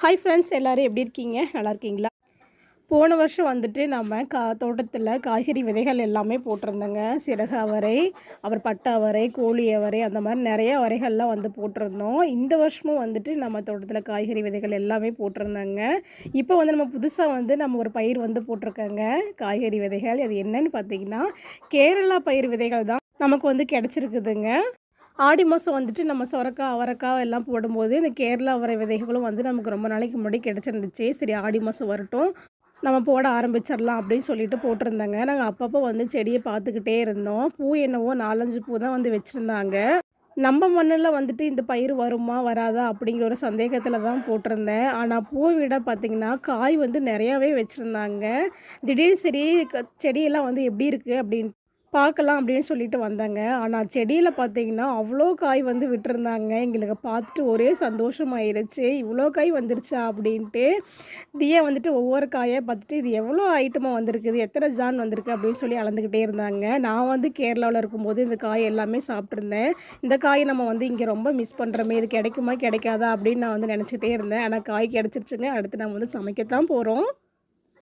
Hi friends, எல்லோரும் எப்படி இருக்கீங்க? நல்லா இருக்கீங்களா? போன வருஷம் வந்துட்டு நம்ம தோட்டத்தில் காய்கறி விதைகள் எல்லாமே போட்டிருந்தோங்க. சிறகு அவரை, அப்புறம் பட்டை அவரை, கோழி அவரை, அந்த மாதிரி நிறைய அவரைகள்லாம் வந்து போட்டிருந்தோம். இந்த வருஷமும் வந்துட்டு நம்ம தோட்டத்தில் காய்கறி விதைகள் எல்லாமே போட்டிருந்தோங்க. இப்போ வந்து நம்ம புதுசாக வந்து நம்ம ஒரு பயிர் வந்து போட்டிருக்கோங்க, காய்கறி விதைகள். அது என்னன்னு பார்த்தீங்கன்னா, கேரளா பயிர் விதைகள் தான் நமக்கு வந்து கிடச்சிருக்குதுங்க. ஆடி மாதம் வந்துட்டு நம்ம சொரக்காய், அவரைக்காய் எல்லாம் போடும்போது இந்த கேரளா அவரை விதைகளும் வந்து நமக்கு ரொம்ப நாளைக்கு முன்னாடி கிடச்சிருந்துச்சு. சரி, ஆடி மாதம் வரட்டும், நம்ம போட ஆரம்பிச்சிடலாம் அப்படின்னு சொல்லிட்டு போட்டிருந்தேங்க. நாங்கள் அப்பப்போ வந்து செடியை பார்த்துக்கிட்டே இருந்தோம். பூ என்னவோ 4, 5 பூ தான் வந்து வச்சுருந்தாங்க. நம்ம மண்ணில் வந்துட்டு இந்த பயிர் வருமா வராதா அப்படிங்கிற ஒரு சந்தேகத்தில் தான் போட்டிருந்தேன். ஆனால் பூவை விட பார்த்திங்கன்னா காய் வந்து நிறையாவே வச்சுருந்தாங்க. திடீர்னு சரி, செடியெல்லாம் வந்து எப்படி இருக்குது அப்படின்னு பார்க்கலாம் அப்படின்னு சொல்லிட்டு வந்தாங்க. ஆனால் செடியில் பார்த்தீங்கன்னா அவ்வளோ காய் வந்து விட்டுருந்தாங்க. எங்களுக்கு பார்த்துட்டு ஒரே சந்தோஷமாயிருச்சு. இவ்வளோ காய் வந்துருச்சா அப்படின்ட்டு. தியா வந்துட்டு ஒவ்வொரு காயாக பார்த்துட்டு இது எவ்வளோ ஐட்டமாக வந்திருக்குது, எத்தனை ஜான் வந்திருக்கு அப்படின்னு சொல்லி அளந்துக்கிட்டே இருந்தாங்க. நான் வந்து கேரளாவில் இருக்கும்போது இந்த காய் எல்லாமே சாப்பிட்ருந்தேன். இந்த காயை நம்ம வந்து இங்கே ரொம்ப மிஸ் பண்ணுறோமே, இது கிடைக்குமா கிடைக்காதா அப்படின்னு நான் வந்து நினச்சிட்டே இருந்தேன். ஆனால் காய் கிடச்சிருச்சுங்க. அடுத்து நம்ம வந்து சமைக்கத்தான் போகிறோம்.